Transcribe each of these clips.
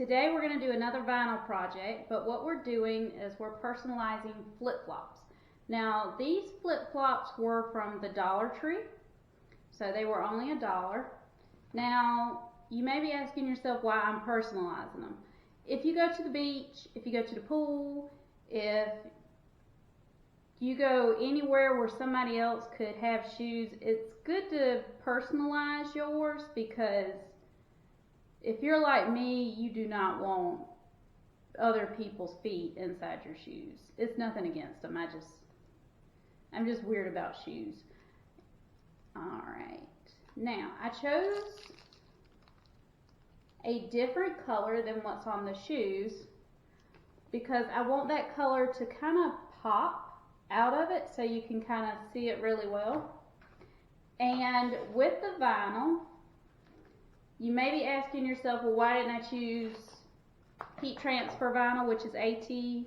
Today we're going to do another vinyl project, but what we're doing is we're personalizing flip-flops. Now these flip-flops were from the Dollar Tree, so they were only $1. Now you may be asking yourself why I'm personalizing them. If you go to the beach, if you go to the pool, if you go anywhere where somebody else could have shoes, it's good to personalize yours, because if you're like me, you do not want other people's feet inside your shoes. It's nothing against them. I'm just weird about shoes. Alright. Now, I chose a different color than what's on the shoes because I want that color to kind of pop out of it so you can kind of see it really well. And with the vinyl, you may be asking yourself, well, why didn't I choose heat transfer vinyl, which is ATV?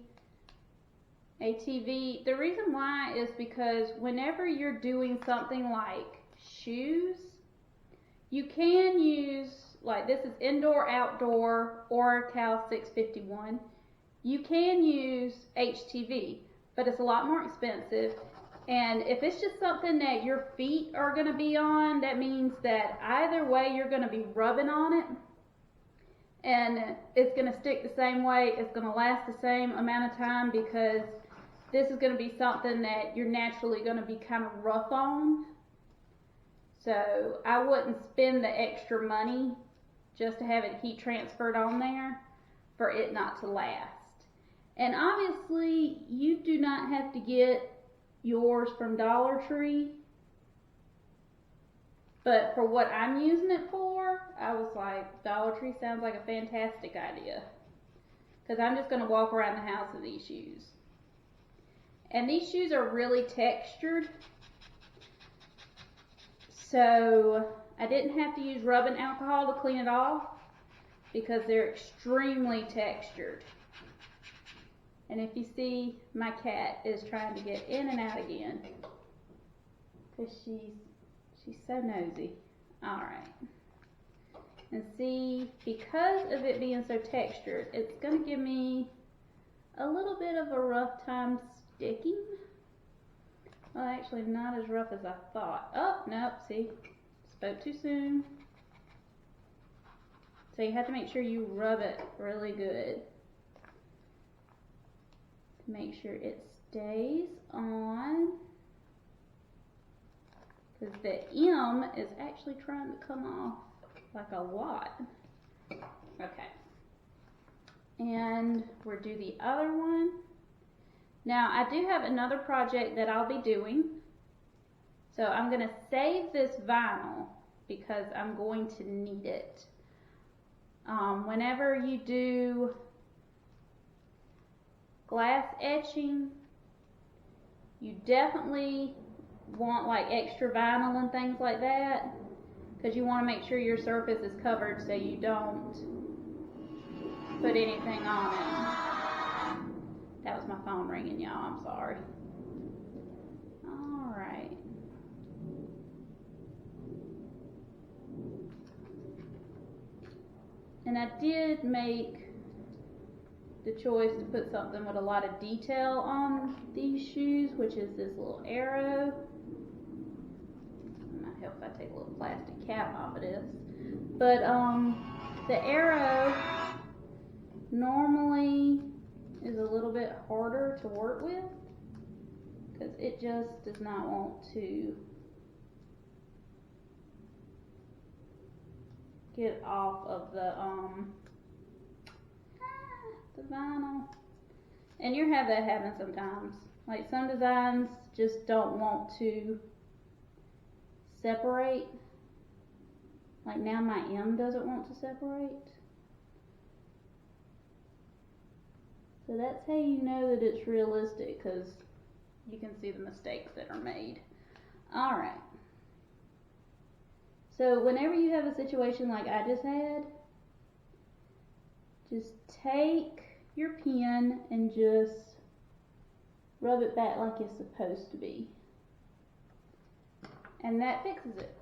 The reason why is because whenever you're doing something like shoes, you can use, like this is indoor, outdoor, or Cal 651. You can use HTV, but it's a lot more expensive. And if it's just something that your feet are going to be on, that means that either way you're going to be rubbing on it, and it's going to stick the same way, it's going to last the same amount of time, because this is going to be something that you're naturally going to be kind of rough on. So I wouldn't spend the extra money just to have it heat transferred on there for it not to last. And obviously you do not have to get yours from Dollar Tree, but for what I'm using it for, I was like, Dollar Tree sounds like a fantastic idea, because I'm just going to walk around the house in these shoes. And these shoes are really textured, so I didn't have to use rubbing alcohol to clean it off because they're extremely textured. And if you see, my cat is trying to get in and out again because she's so nosy. Alright. And see, because of it being so textured, it's going to give me a little bit of a rough time sticking. Well, actually not as rough as I thought. Oh, nope, see, spoke too soon. So you have to make sure you rub it really good. Make sure it stays on, because the M is actually trying to come off like a lot. Okay, and we'll do the other one. Now I do have another project that I'll be doing, so I'm going to save this vinyl because I'm going to need it. Whenever you do glass etching, you definitely want like extra vinyl and things like that, because you want to make sure your surface is covered so you don't put anything on it. That was my phone ringing, y'all, I'm sorry. Alright. And I did make the choice to put something with a lot of detail on these shoes, which is this little arrow. It might help if I take a little plastic cap off of this. But the arrow normally is a little bit harder to work with because it just does not want to get off of the vinyl. And you have that happen sometimes. Like some designs just don't want to separate. Like now my M doesn't want to separate. So that's how you know that it's realistic, because you can see the mistakes that are made. Alright. So whenever you have a situation like I just had, just take your pen and just rub it back like it's supposed to be. And that fixes it.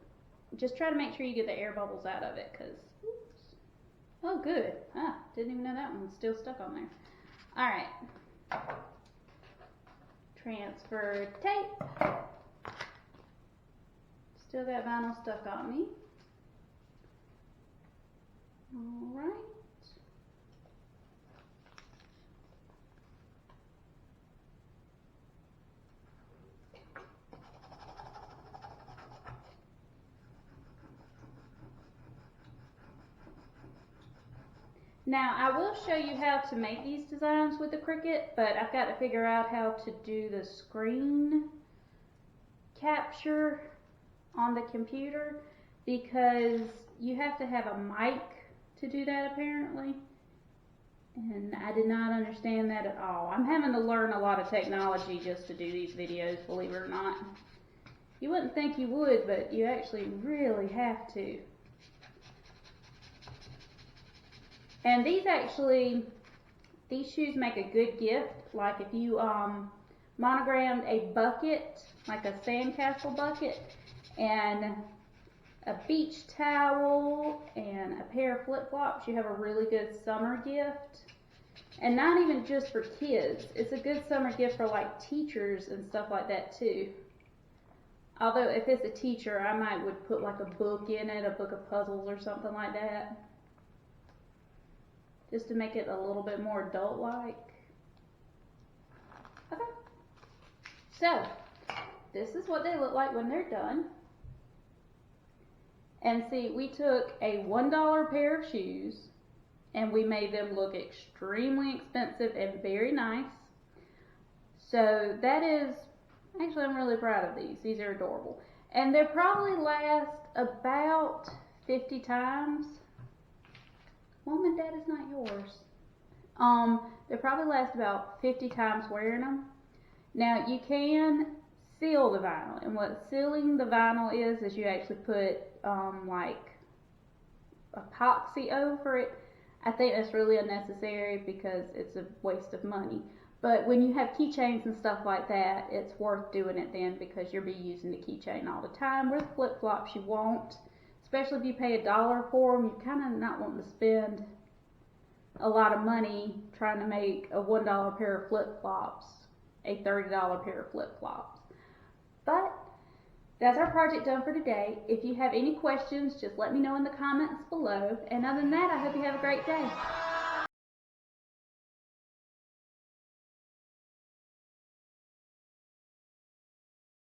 Just try to make sure you get the air bubbles out of it, because Oh, good. Ah, didn't even know that one was still stuck on there. All right. Transfer tape. Still got vinyl stuck on me. All right. Now, I will show you how to make these designs with the Cricut, but I've got to figure out how to do the screen capture on the computer, because you have to have a mic to do that apparently, and I did not understand that at all. I'm having to learn a lot of technology just to do these videos, believe it or not. You wouldn't think you would, but you actually really have to. And these shoes make a good gift. Like if you monogrammed a bucket, like a sandcastle bucket, and a beach towel, and a pair of flip-flops, you have a really good summer gift. And not even just for kids. It's a good summer gift for like teachers and stuff like that too. Although if it's a teacher, I would put like a book in it, a book of puzzles or something like that, just to make it a little bit more adult-like. Okay. So, this is what they look like when they're done. And see, we took a $1 pair of shoes and we made them look extremely expensive and very nice. So that is, actually I'm really proud of these. These are adorable. And they'll probably last about 50 times. Mom and Dad, is not yours. They probably last about 50 times wearing them. Now you can seal the vinyl, and what sealing the vinyl is you actually put like epoxy over it. I think that's really unnecessary because it's a waste of money. But when you have keychains and stuff like that, it's worth doing it then, because you'll be using the keychain all the time. With flip-flops you won't. Especially if you pay $1 for them, you're kind of not wanting to spend a lot of money trying to make a $1 pair of flip-flops a $30 pair of flip-flops. But that's our project done for today. If you have any questions, just let me know in the comments below. And other than that, I hope you have a great day.